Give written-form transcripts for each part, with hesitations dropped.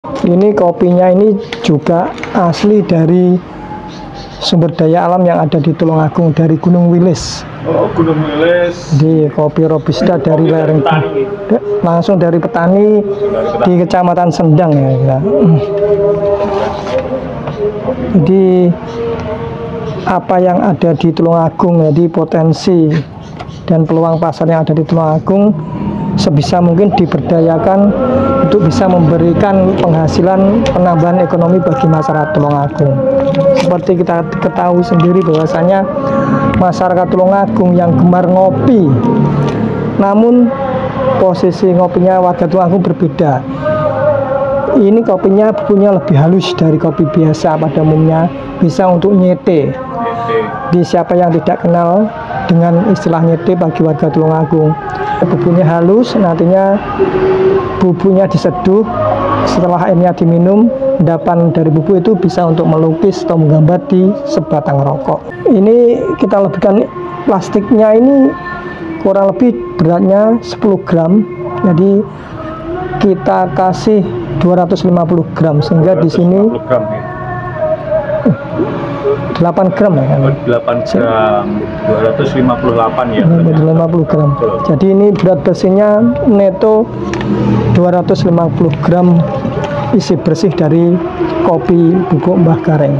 Ini kopinya ini juga asli dari sumber daya alam yang ada di Tulungagung, dari Gunung Wilis. Oh, Gunung Wilis. Di kopi robusta dari lereng langsung dari petani di Kecamatan Sendang ya. Jadi apa yang ada di Tulungagung, jadi potensi dan peluang pasar yang ada di Tulungagung sebisa mungkin diberdayakan untuk bisa memberikan penghasilan, penambahan ekonomi bagi masyarakat Tulungagung. Seperti kita ketahui sendiri bahwasanya masyarakat Tulungagung yang gemar ngopi, namun posisi ngopinya warga Tulungagung berbeda. Ini kopinya punya lebih halus dari kopi biasa pada umumnya, bisa untuk nyete. Di siapa yang tidak kenal dengan istilah nyete bagi warga Tulungagung, bubunya halus, nantinya bubunya diseduh, setelah airnya diminum, endapan dari bubu itu bisa untuk melukis atau menggambar di sebatang rokok. Ini kita lebihkan plastiknya, ini kurang lebih beratnya 10 gram, jadi kita kasih 250 gram sehingga di sini 8 gram ya kan? 8 gram, 258 ya. 250 gram. Jadi ini berat bersihnya neto 250 gram isi bersih dari kopi bubuk Mbah Gareng.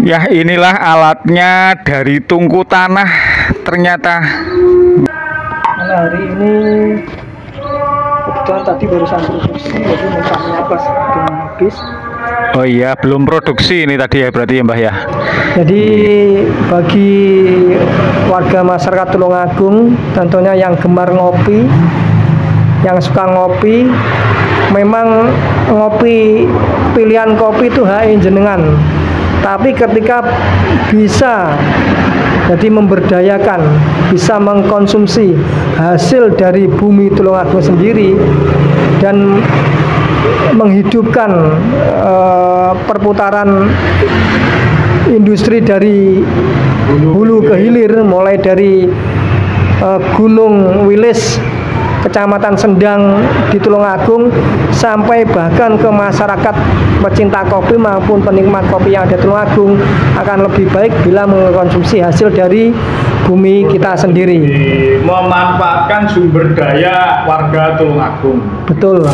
Ya, inilah alatnya dari tungku tanah ternyata. Hari ini kebetulan tadi barusan produksi, jadi mentahnya pas belum habis. Oh iya, belum produksi ini tadi ya berarti ya Mbah ya. Jadi bagi warga masyarakat Tulungagung tentunya yang gemar ngopi, yang suka ngopi, memang ngopi pilihan kopi itu hak jenengan. Tapi ketika bisa jadi memberdayakan, bisa mengkonsumsi hasil dari bumi Tulungagung sendiri dan menghidupkan perputaran industri dari hulu ke hilir, mulai dari Gunung Wilis, Kecamatan Sendang di Tulungagung, sampai bahkan ke masyarakat pecinta kopi maupun penikmat kopi yang ada di Tulungagung, akan lebih baik bila mengkonsumsi hasil dari bumi kita sendiri. Memanfaatkan sumber daya warga Tulungagung. Betul.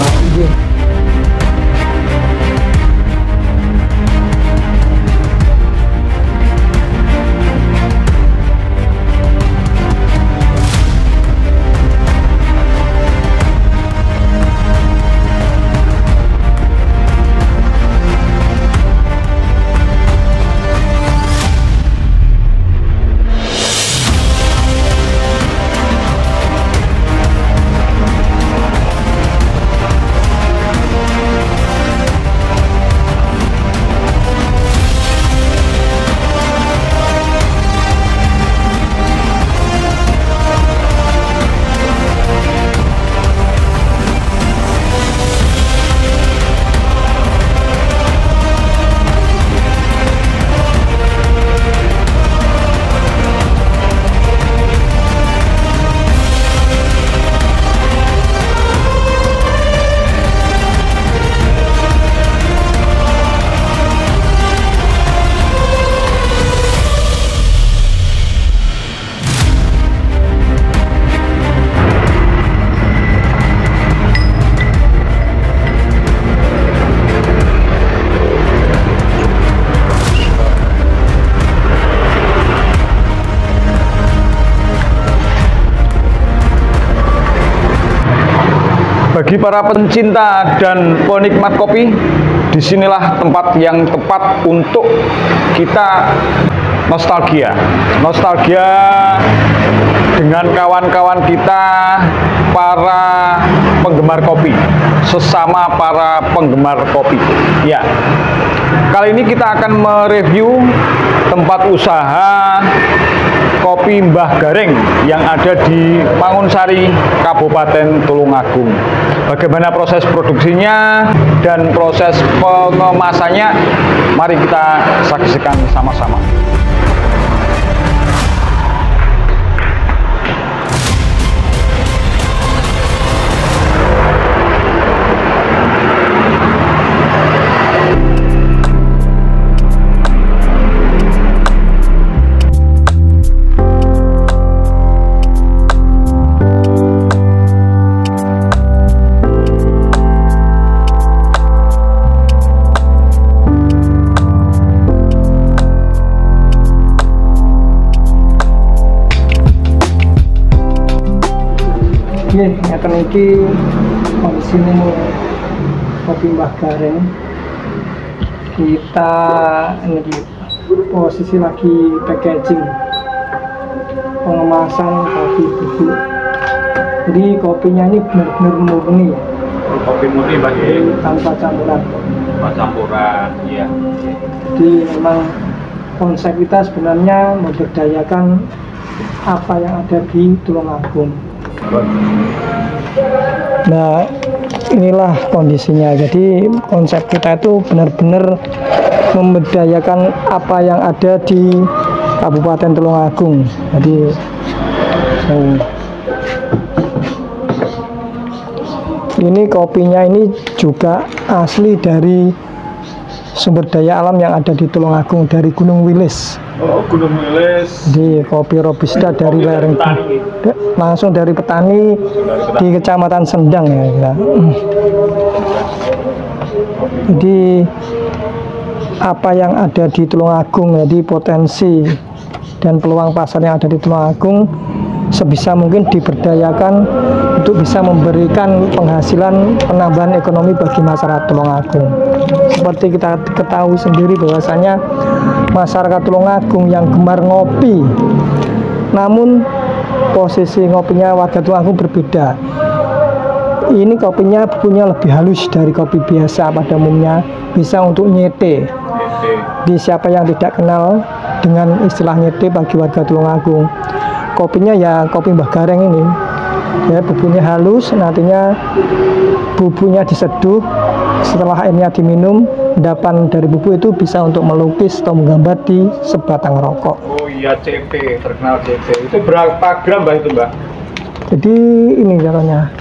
Bagi para pencinta dan penikmat kopi, disinilah tempat yang tepat untuk kita nostalgia dengan kawan-kawan kita, para penggemar kopi, sesama para penggemar kopi. Ya, kali ini kita akan mereview tempat usaha kopi Mbah Gareng yang ada di Mangunsari, Kabupaten Tulungagung. Bagaimana proses produksinya dan proses pengemasannya, mari kita saksikan sama-sama. Nih, ngeten iki kondisine kopi Mbah Gareng. Kita ini posisi lagi packaging pengemasan kopi bubuk. Jadi kopinya ini benar-benar murni ya. Kopi murni Mbak ya. Tanpa campuran. Tanpa campuran, iya. Jadi memang konsep kita sebenarnya memberdayakan apa yang ada di Tulungagung. Nah, inilah kondisinya. Jadi konsep kita itu benar-benar memberdayakan apa yang ada di Kabupaten Tulungagung. Jadi ini kopinya ini juga asli dari sumber daya alam yang ada di Tulungagung, dari Gunung Wilis. Oh, Gunung Wilis. Di kopi robusta dari lereng langsung dari petani di Kecamatan Sendang ya. Jadi apa yang ada di Tulungagung, jadi potensi dan peluang pasar yang ada di Tulungagung sebisa mungkin diberdayakan untuk bisa memberikan penghasilan penambahan ekonomi bagi masyarakat Tulungagung. Seperti kita ketahui sendiri bahwasanya masyarakat Tulungagung yang gemar ngopi, namun posisi ngopinya warga Tulungagung berbeda. Ini kopinya punya lebih halus dari kopi biasa pada umumnya, bisa untuk nyete. Di siapa yang tidak kenal dengan istilah nyete bagi warga Tulungagung, kopinya ya kopi Mbah Gareng ini ya, bubunya halus, nantinya bubunya diseduh, setelah airnya diminum, endapan dari bubu itu bisa untuk melukis atau menggambar di sebatang rokok. Oh iya, CP, terkenal CP. Itu berapa gram Mbak itu Mbak? Jadi ini caranya.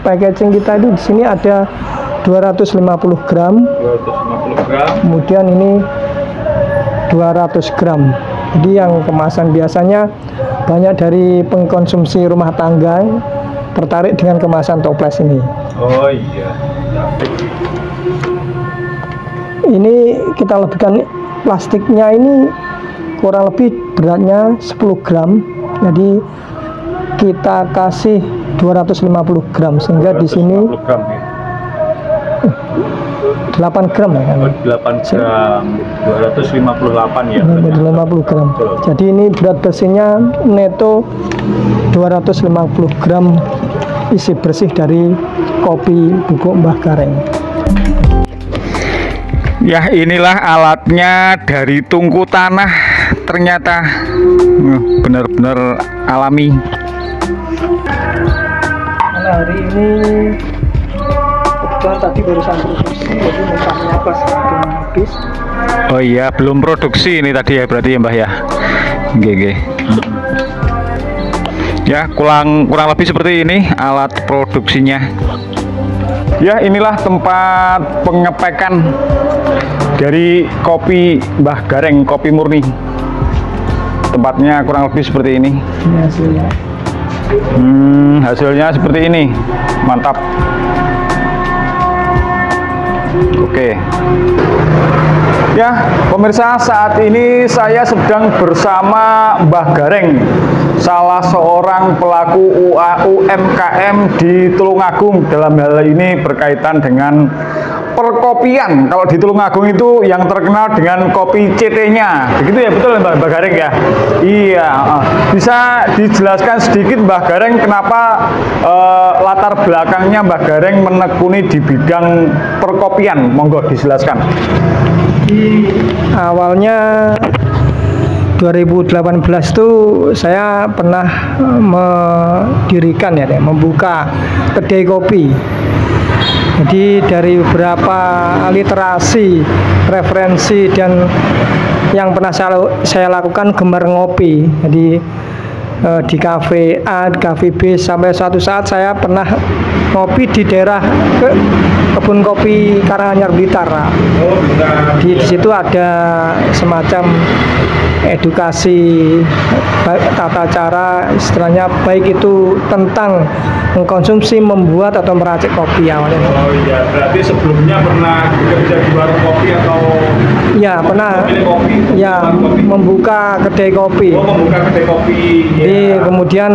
Packaging kita itu di sini ada 250 gram. 250 gram. Kemudian ini 200 gram. Jadi yang kemasan biasanya banyak dari pengkonsumsi rumah tangga tertarik dengan kemasan toples ini. Oh iya. Ini kita lebihkan plastiknya, ini kurang lebih beratnya 10 gram. Jadi kita kasih 250 gram sehingga di sini 8 gram ya kan? 8 gram, 258 ya. 250 gram. Jadi ini berat bersihnya neto 250 gram isi bersih dari kopi bubuk Mbah Gareng. Ya, inilah alatnya dari tungku tanah. Ternyata benar-benar alami. Nah, hari ini kebetulan tadi barusan produksi, jadi mentahnya pas dengan habis. Oh iya, belum produksi ini tadi ya berarti ya Mbah ya. Oke. Ya, kurang lebih seperti ini alat produksinya. Ya, inilah tempat pengepekan dari kopi Mbah Gareng, kopi murni. Tempatnya kurang lebih seperti ini. Ini hasilnya. Hasilnya seperti ini, mantap. Oke. Ya, pemirsa, saat ini saya sedang bersama Mbah Gareng, salah seorang pelaku UMKM di Tulungagung. Dalam hal ini berkaitan dengan perkopian. Kalau di Tulungagung itu yang terkenal dengan kopi CT-nya. Begitu ya, betul Mbak Gareng ya? Iya. Bisa dijelaskan sedikit Mbah Gareng kenapa latar belakangnya Mbah Gareng menekuni di bidang perkopian? Monggo dijelaskan. Awalnya 2018 itu saya pernah mendirikan membuka kedai kopi. Jadi dari beberapa literasi, referensi dan yang pernah saya lakukan gemar ngopi. Jadi di kafe A, di kafe B, sampai suatu saat saya pernah ngopi di daerah kebun kopi Karanganyar Blitar. Di situ ada semacam edukasi tata cara, istilahnya baik itu tentang mengkonsumsi, membuat atau meracik kopi awalnya. Oh iya, berarti sebelumnya pernah bekerja di warung kopi atau? Ya, pernah. Kopi, ya, kopi. Membuka kedai kopi. Oh, membuka kedai kopi. Jadi kemudian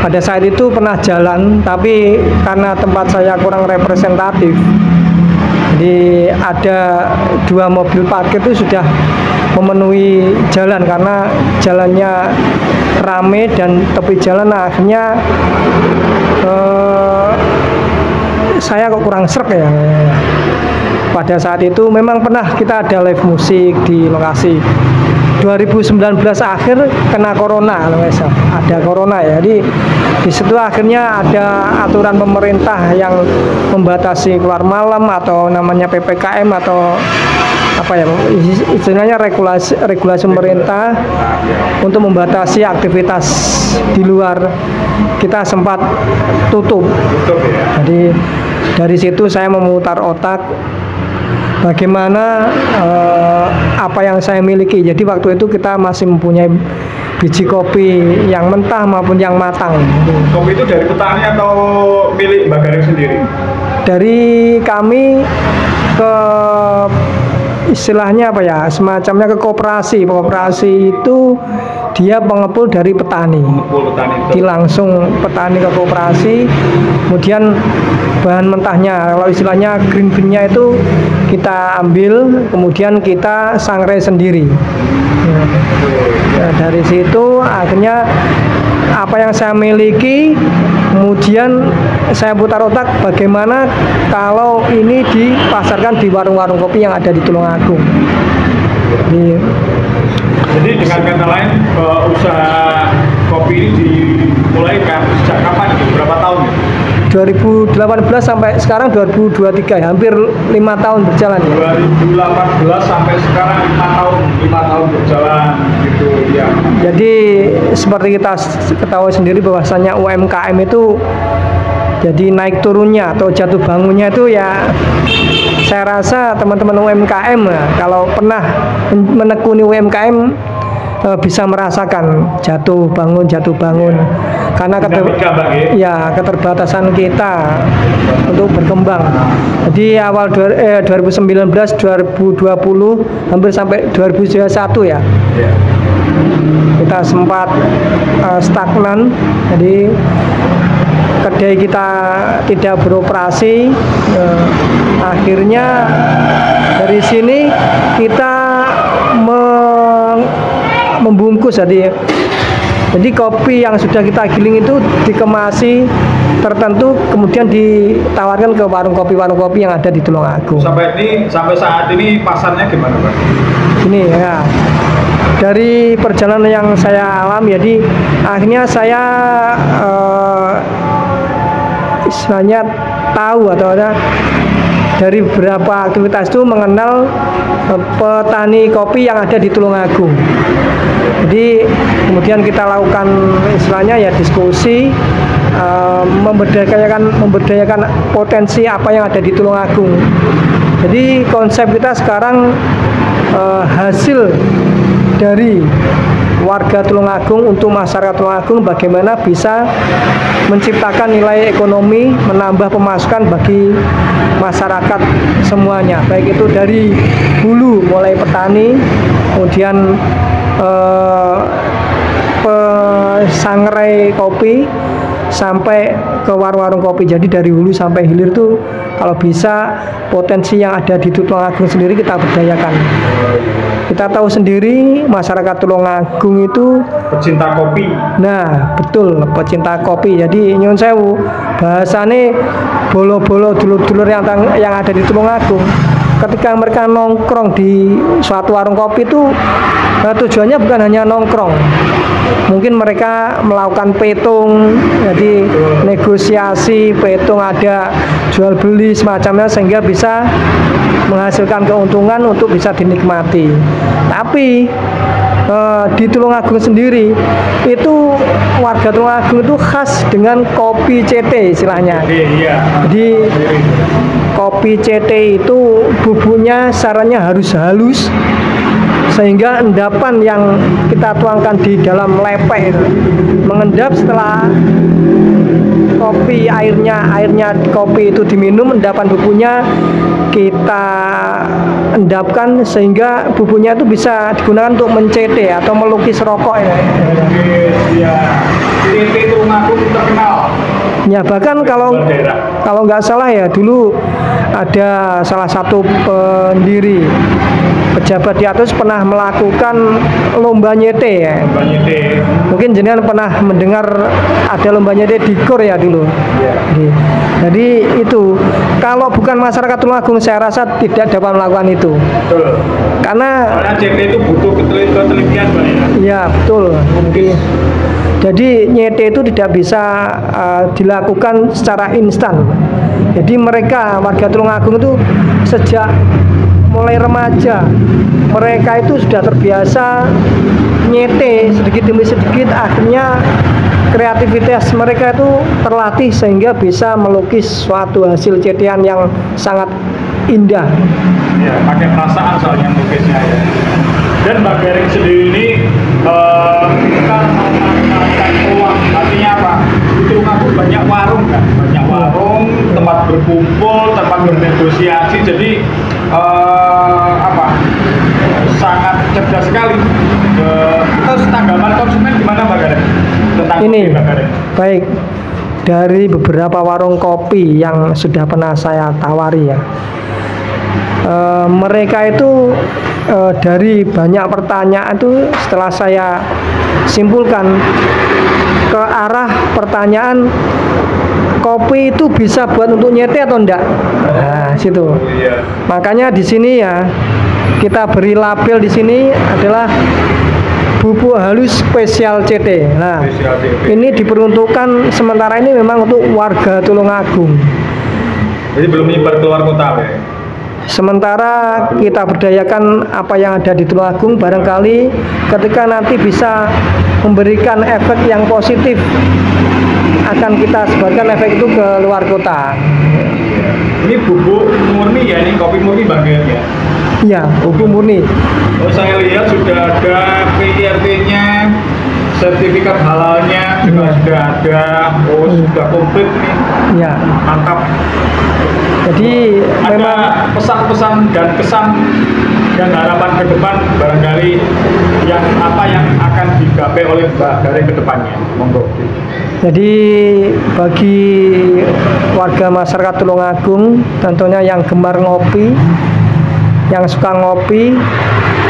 pada saat itu pernah jalan, tapi karena tempat saya kurang representatif, jadi ada 2 mobil parkir itu sudah memenuhi jalan karena jalannya rame dan tepi jalan. Akhirnya saya kok kurang srek ya. Pada saat itu memang pernah kita ada live musik di lokasi. 2019 akhir kena corona, ada corona ya. Jadi di situ akhirnya ada aturan pemerintah yang membatasi keluar malam atau namanya PPKM atau apa ya, istilahnya regulasi pemerintah untuk membatasi aktivitas di luar. Kita sempat tutup. Jadi dari situ saya memutar otak bagaimana apa yang saya miliki. Jadi waktu itu kita masih mempunyai biji kopi yang mentah maupun yang matang. Kopi itu dari petani atau milik Mbak Gareng sendiri? Dari kami ke istilahnya apa ya, semacamnya ke koperasi. Koperasi itu dia pengepul dari petani. Di langsung petani ke koperasi, kemudian bahan mentahnya, kalau istilahnya green bean-nya itu kita ambil, kemudian kita sangrai sendiri. Nah, dari situ akhirnya apa yang saya miliki, kemudian saya putar otak bagaimana kalau ini dipasarkan di warung-warung kopi yang ada di Tulungagung. Jadi dengan kata lain, usaha kopi ini dimulai sejak kapan? Berapa tahun? 2018 sampai sekarang 2023, hampir 5 tahun berjalan ya. 2018 sampai sekarang 5 tahun berjalan gitu ya. Jadi seperti kita ketahui sendiri bahwasanya UMKM itu jadi naik turunnya atau jatuh bangunnya itu ya, saya rasa teman-teman UMKM kalau pernah menekuni UMKM bisa merasakan jatuh bangun karena keterbatasan kita untuk berkembang. Jadi awal 2019 2020 hampir sampai 2021 ya, kita sempat stagnan. Jadi kedai kita tidak beroperasi. Akhirnya dari sini kita membungkus. Jadi kopi yang sudah kita giling itu dikemasi tertentu, kemudian ditawarkan ke warung kopi yang ada di Tulungagung. Sampai saat ini pasarnya gimana, Pak? Ini ya, dari perjalanan yang saya alami, jadi akhirnya saya istilahnya tahu atau dari beberapa aktivitas itu mengenal petani kopi yang ada di Tulungagung. Jadi kemudian kita lakukan istilahnya ya diskusi, memberdayakan potensi apa yang ada di Tulungagung. Jadi konsep kita sekarang hasil dari warga Tulungagung untuk masyarakat Tulungagung, bagaimana bisa menciptakan nilai ekonomi, menambah pemasukan bagi masyarakat semuanya, baik itu dari hulu mulai petani, kemudian pesangrai kopi sampai ke warung-warung kopi. Jadi dari hulu sampai hilir tuh kalau bisa potensi yang ada di Tulungagung sendiri kita berdayakan. Kita tahu sendiri masyarakat Tulungagung itu pecinta kopi. Nah, betul, pecinta kopi. Jadi nyun sewu, bahasane bolo-bolo dulur-dulur yang ada di Tulungagung, ketika mereka nongkrong di suatu warung kopi itu tujuannya bukan hanya nongkrong. Mungkin mereka melakukan petung, jadi negosiasi petung, ada jual beli semacamnya, sehingga bisa menghasilkan keuntungan untuk bisa dinikmati. Tapi di Tulungagung sendiri itu warga Tulungagung itu khas dengan kopi CT istilahnya. Jadi kopi CT itu bubuknya sarannya harus halus, sehingga endapan yang kita tuangkan di dalam lepek itu mengendap. Setelah kopi airnya kopi itu diminum, endapan bubuknya kita endapkan sehingga bubuknya itu bisa digunakan untuk mencete atau melukis rokok ya. CT Tulungagung terkenal. Ya, bahkan kalau nggak salah ya, dulu ada salah satu pendiri pejabat di atas pernah melakukan lomba nyete ya. Lomba nyete. Mungkin jenengan pernah mendengar ada lomba nyete di GOR ya dulu. Jadi itu kalau bukan masyarakat Tulungagung saya rasa tidak dapat melakukan itu. Betul. Karena CT itu butuh ketelitian Pak ya. Iya betul. Jadi nyete itu tidak bisa dilakukan secara instan. Jadi mereka warga Tulungagung itu sejak mulai remaja mereka itu sudah terbiasa nyete sedikit demi sedikit, akhirnya kreativitas mereka itu terlatih sehingga bisa melukis suatu hasil cetean yang sangat indah. Ya, pakai perasaan soalnya melukisnya ya. Dan Mbak Garing sendiri ini kita memanfaatkan peluang, artinya apa? Di Tulungagung banyak warung kan, banyak warung, tempat berkumpul, tempat bernegosiasi, jadi sangat cerdas sekali. Terus tanggapan konsumen gimana Mbak Garing? Tentang ini Mbak Garing? Baik, dari beberapa warung kopi yang sudah pernah saya tawari ya, mereka itu dari banyak pertanyaan itu setelah saya simpulkan ke arah pertanyaan kopi itu bisa buat untuk nyete atau enggak. Nah, situ. Iya. Makanya di sini ya kita beri label di sini adalah bubuk halus spesial CT. Nah, ini diperuntukkan sementara ini memang untuk warga Tulungagung. Jadi belum menyebar keluar kota ya? Sementara kita berdayakan apa yang ada di Tulungagung, barangkali ketika nanti bisa memberikan efek yang positif akan kita sebarkan efek itu ke luar kota. Ini bubuk murni ya, ini kopi murni bagian ya? Iya, bubuk murni. Oh, saya lihat sudah ada PIRT-nya, sertifikat halalnya juga sudah ada. Oh, sudah komplit nih. Iya. Mantap. Jadi ada memang pesan-pesan dan kesan dan harapan ke depan barangkali yang akan digapai oleh Mbak Garing ke depannya. Monggo. Jadi bagi warga masyarakat Tulungagung tentunya yang gemar ngopi, yang suka ngopi,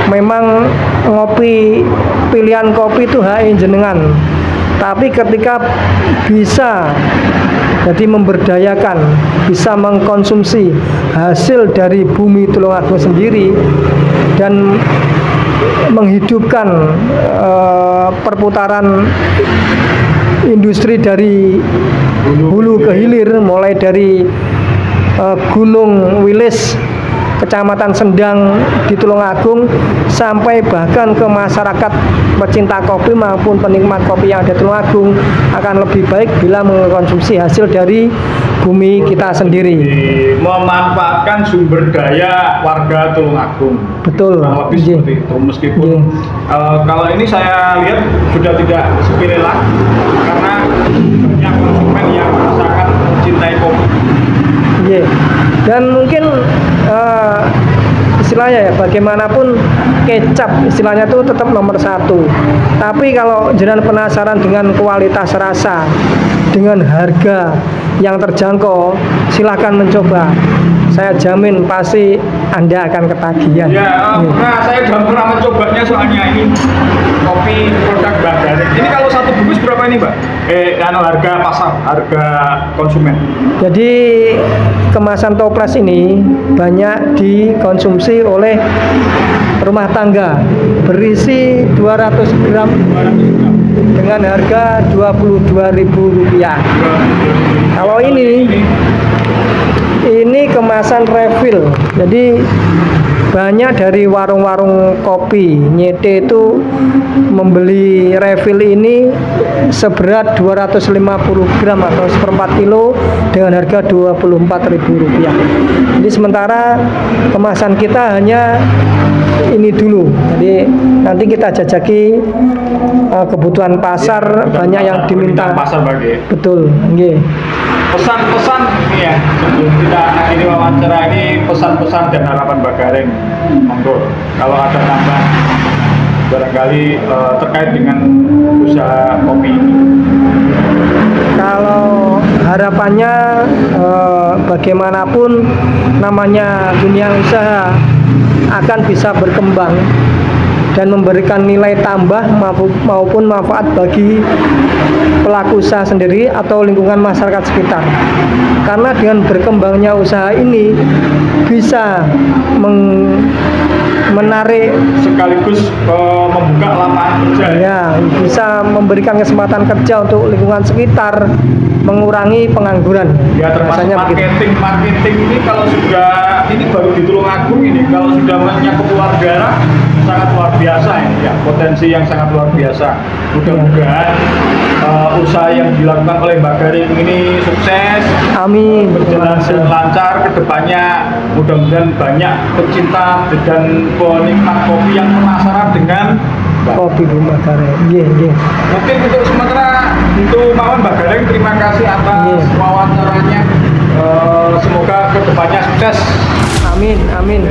memang ngopi pilihan kopi itu hak jenengan. Tapi ketika bisa jadi memberdayakan, bisa mengkonsumsi hasil dari bumi Tulungagung sendiri dan menghidupkan perputaran industri dari hulu ke hilir, mulai dari Gunung Wilis, Kecamatan Sendang di Tulungagung, sampai bahkan ke masyarakat pecinta kopi maupun penikmat kopi yang ada di Tulungagung akan lebih baik bila mengkonsumsi hasil dari bumi kita sendiri. Memanfaatkan sumber daya warga Tulungagung. Betul. Lebih seperti itu. Meskipun kalau ini saya lihat sudah tidak sepele lagi karena banyak konsumen yang sangat mencintai kopi. Yeah. Dan mungkin istilahnya ya, bagaimanapun kecap istilahnya itu tetap nomor satu. Tapi kalau jenengan penasaran dengan kualitas rasa, dengan harga yang terjangkau, silahkan mencoba. Saya jamin pasti Anda akan ketagihan. Ya, nah saya belum pernah mencobanya soalnya ini kopi produk Mbak Garing. Ini kalau satu bungkus berapa ini Mbak? Harga pasar, harga konsumen. Jadi kemasan toples ini banyak dikonsumsi oleh rumah tangga, berisi 200 gram dengan harga Rp22.000. Kalau ini kemasan refill. Jadi banyak dari warung-warung kopi nyete itu membeli refill ini seberat 250 gram atau 1/4 kilo dengan harga Rp24.000. Jadi sementara kemasan kita hanya ini dulu. Jadi nanti kita jajaki kebutuhan pasar, banyak yang diminta. Pasar bagi. Betul, nggih. Pesan-pesan ini ya, sebelum kita akhiri wawancara ini, pesan-pesan dan harapan Mbak Garing. Monggo, kalau ada tambahan. barangkali terkait dengan usaha kopi ini? Kalau harapannya bagaimanapun namanya dunia usaha akan bisa berkembang dan memberikan nilai tambah maupun manfaat bagi pelaku usaha sendiri atau lingkungan masyarakat sekitar. Karena dengan berkembangnya usaha ini bisa menarik sekaligus membuka lapangan kerja. Ya, bisa memberikan kesempatan kerja untuk lingkungan sekitar, mengurangi pengangguran. Ya, termasuk marketing ini kalau sudah ini baru di Tulungagung ini kalau sudah mencakup luar daerah sangat luar biasa ini ya, potensi yang sangat luar biasa. Mudah-mudahan usaha yang dilakukan oleh Mbak Garing ini sukses, amin, berjalan lancar ke depannya. Mudah-mudahan banyak pecinta dan penikmat kopi yang penasaran dengan kopi Mbak Garing. Mungkin untuk sementara untuk mawon Mbak Garing, terima kasih atas wawancaranya. Semoga ke depannya sukses. Amin.